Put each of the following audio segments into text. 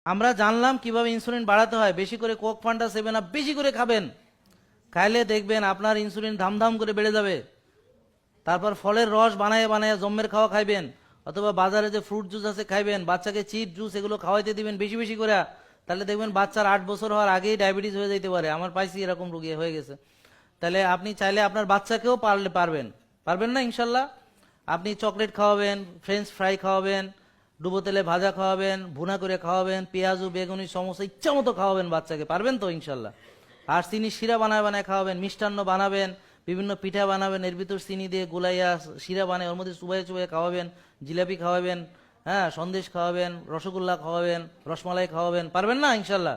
আমরা জানলাম কিভাবে ইনসুলিন বাড়াতে হয়। বেশি করে কোক, ফান্টা, 7 আপ বেশি করে খাবেন। খাইলে দেখবেন আপনার ইনসুলিন ধামধাম করে বেড়ে যাবে। তারপর ফলের রস বানায় বানায় জম্মের খাওয়া খাইবেন, অথবা বাজারে যে ফ্রুট জুস আছে খাইবেন, বাচ্চাকে চিপ জুস এগুলো খাওয়াইতে দিবেন বেশি বেশি করে। তাহলে দেখবেন বাচ্চার 8 বছর হওয়ার আগেই ডায়াবেটিস হয়ে যেতে পারে। আমার পাইছি এরকম রুগী হয়ে গেছে। তাহলে আপনি চাইলে আপনার বাচ্চাকেও পারলে পারবেন, পারবেন না ইনশাল্লাহ। আপনি চকলেট খাওয়াবেন, ফ্রেঞ্চ ফ্রাই খাওয়াবেন, ডুবো তেলে ভাজা খাওয়াবেন, ভুনা করে খাওয়াবেন, পেঁয়াজু বেগুনি সমস্যা ইচ্ছা মতো খাওয়াবেন বাচ্চাকে, পারবেন তো ইনশাল্লাহ। আর চিনি শিরা বানায় বানায় খাওয়াবেন, মিষ্টান্ন বানাবেন, বিভিন্ন পিঠা বানাবেন, এর ভিতর চিনি দিয়ে গুলাইয়া শিরা বানায় ওর মধ্যে চুবাই চুবাই খাওয়াবেন, জিলাপি খাওয়াবেন, হ্যাঁ সন্দেশ খাওয়াবেন, রসগোল্লা খাওয়াবেন, রসমালাই খাওয়াবেন, পারবেন না ইনশাল্লাহ।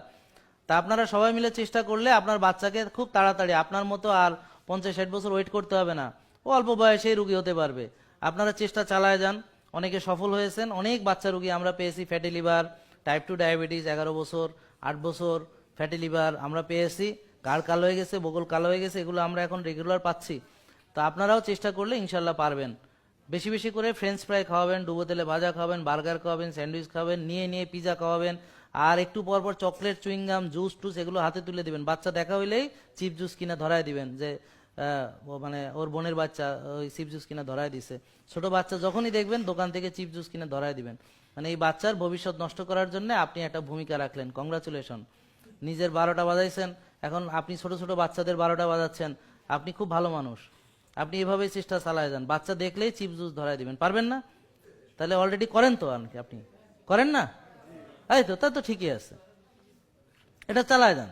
তা আপনারা সবাই মিলে চেষ্টা করলে আপনার বাচ্চাকে খুব তাড়াতাড়ি আপনার মতো আর 50-60 বছর ওয়েট করতে হবে না, ও অল্প বয়সেই রুগী হতে পারবে। আপনারা চেষ্টা চালায় যান, অনেকে সফল হয়েছেন। অনেক বাচ্চা রুগী আমরা পেয়েছি, ফ্যাটি লিভার, টাইপ 2 ডায়াবেটিস, 11 বছর, 8 বছর, ফ্যাটি লিভার আমরা পেয়েছি। গাঢ় কালো হয়ে গেছে, বগল কালো হয়ে গেছে, এগুলো আমরা এখন রেগুলার পাচ্ছি। তো আপনারাও চেষ্টা করলে ইনশাল্লাহ পারবেন। বেশি বেশি করে ফ্রেঞ্চ ফ্রাই খাওয়াবেন, ডুবো তেলে ভাজা খাওয়াবেন, বার্গার খাওয়াবেন, স্যান্ডউইচ খাওয়াবেন, নিয়ে নিয়ে পিজা খাওয়াবেন। আর একটু পর পর চকলেট, চুইংগাম, জুস টুস এগুলো হাতে তুলে দিবেন। বাচ্চা দেখা হইলেই চিপ জুস কিনা ধরায় দিবেন, যে মানে ওর বোনের বাচ্চা ওই চিপ জুস কিনা ধরায় দিছে। ছোট বাচ্চা যখনই দেখবেন দোকান থেকে চিপ জুস কিনা ধরায় দিবেন। মানে এই বাচ্চার ভবিষ্যৎ নষ্ট করার জন্য আপনি একটা ভূমিকা রাখলেন, কংগ্রাচুলেশন। নিজের 12টা বাজাইছেন, এখন আপনি ছোট ছোট বাচ্চাদের 12টা বাজাচ্ছেন। আপনি খুব ভালো মানুষ। আপনি এভাবেই চেষ্টা চালায় যান, বাচ্চা দেখলেই চিপ জুস ধরায় দিবেন, পারবেন না? তাহলে অলরেডি করেন তো, আপনি করেন না? এই তো, তা তো ঠিকই আছে, এটা চালায় যান।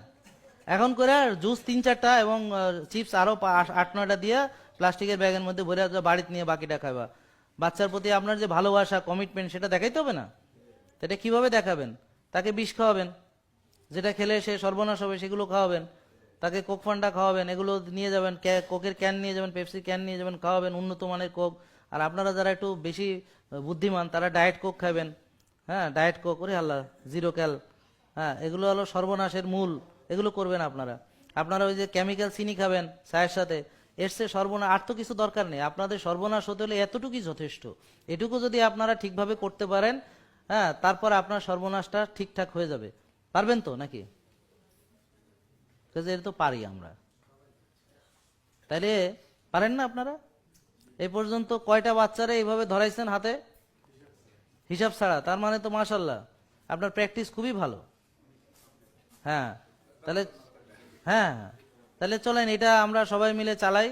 এখন করে জুস 3-4টা এবং চিপস আরো 8-9টা দিয়ে প্লাস্টিকের ব্যাগের মধ্যে ভরে বাড়িতে নিয়ে বাকিটা খাবা। বাচ্চার প্রতি আপনার যে ভালোবাসা, কমিটমেন্ট, সেটা দেখাইতে হবে না? এটা কিভাবে দেখাবেন? তাকে বিষ খাওয়াবেন, যেটা খেলে সে সর্বনাশ হবে, সেগুলো খাওয়াবেন। তাকে কোক, ফান্ডা খাওয়াবেন, এগুলো নিয়ে যাবেন, কোকের ক্যান নিয়ে যাবেন, পেপসির ক্যান নিয়ে যাবেন, খাওয়াবেন উন্নত মানের কোক। আর আপনারা যারা একটু বেশি বুদ্ধিমান তারা ডায়েট কোক খাবেন। হ্যাঁ, ডায়েট কোক, ওরে আল্লাহ, 0 ক্যাল। হ্যাঁ, এগুলো হলো সর্বনাশের মূল। এগুলো করবেন আপনারা। আপনারা ওই যে কেমিক্যাল চিনি খাবেন চায়ের সাথে, এর চেয়ে সর্বনাশ আর তো কিছু দরকার নেই। আপনাদের সর্বনাশ হতে হলে এতটুকুই যথেষ্ট। এটুকু যদি আপনারা ঠিকভাবে করতে পারেন, হ্যাঁ, তারপর আপনার সর্বনাশটা ঠিকঠাক হয়ে যাবে। পারবেন তো নাকি? এটা তো পারি আমরা। তাইলে পারেন না আপনারা? এই পর্যন্ত কয়টা বাচ্চারা এইভাবে ধরাইছেন হাতে হিসাব ছাড়া? তার মানে তো মাশাল্লাহ আপনার প্র্যাকটিস খুবই ভালো। হ্যাঁ, তাহলে হ্যাঁ হ্যাঁ, তাহলে চলেন এটা আমরা সবাই মিলে চালাই।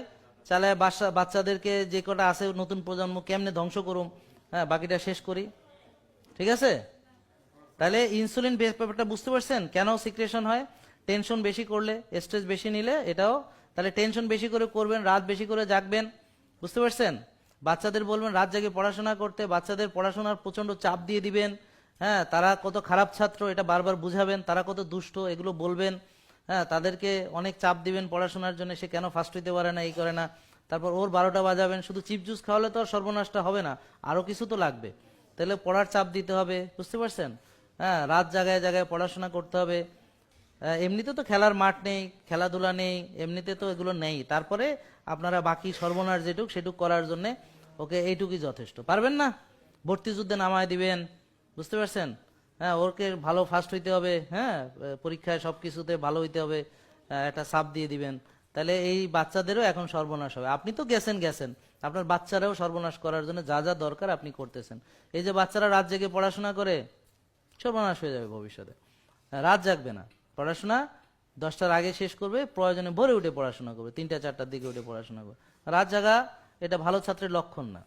চালায় বাচ্চাদেরকে যে কটা আছে নতুন প্রজন্ম কেমনে ধ্বংস করুম, হ্যাঁ, বাকিটা শেষ করি। ঠিক আছে? তাহলে ইনসুলিন ব্যাপারটা বুঝতে পারছেন কেন সিক্রেশন হয়? টেনশন বেশি করলে, স্ট্রেস বেশি নিলে এটাও। তাহলে টেনশন বেশি করে করবেন, রাত বেশি করে জাগবেন। বুঝতে পারছেন? বাচ্চাদের বলবেন রাত জাগে পড়াশোনা করতে, বাচ্চাদের পড়াশোনার প্রচন্ড চাপ দিয়ে দিবেন। হ্যাঁ, তারা কত খারাপ ছাত্র এটা বারবার বুঝাবেন, তারা কত দুষ্ট এগুলো বলবেন। হ্যাঁ, তাদেরকে অনেক চাপ দিবেন পড়াশোনার জন্য, সে কেন ফার্স্ট হইতে পারে না, এই করে না। তারপর ওর 12টা বাজাবেন। শুধু চিপ জুস খাওয়ালে তো আর সর্বনাশটা হবে না, আরো কিছু তো লাগবে। তাহলে পড়ার চাপ দিতে হবে, বুঝতে পারছেন? হ্যাঁ, রাত জায়গায় জায়গায় পড়াশোনা করতে হবে। এমনিতে তো খেলার মাঠ নেই, খেলাধুলা নেই, এমনিতে তো এগুলো নেই। তারপরে আপনারা বাকি সর্বনাশ যেটুক সেটুক করার জন্য ওকে এইটুকুই যথেষ্ট। পারবেন না? ভর্তি যুদ্ধে নামায় দিবেন, বুঝতে পারছেন? হ্যাঁ, ওকে ভালো ফার্স্ট হইতে হবে, হ্যাঁ, পরীক্ষায় সবকিছুতে ভালো হইতে হবে, একটা চাপ দিয়ে দিবেন। তাহলে এই বাচ্চাদেরও এখন সর্বনাশ হবে। আপনি তো গেছেন গেছেন, আপনার বাচ্চারাও সর্বনাশ করার জন্য যা যা দরকার আপনি করতেছেন। এই যে বাচ্চারা রাত জেগে পড়াশোনা করে, সর্বনাশ হয়ে যাবে ভবিষ্যতে। রাত জাগবে না, পড়াশোনা 10টার আগে শেষ করবে, প্রয়োজনে ভোরে উঠে পড়াশোনা করবে, 3টা 4টার দিকে উঠে পড়াশোনা করবে। রাত জাগা এটা ভালো ছাত্রের লক্ষণ না।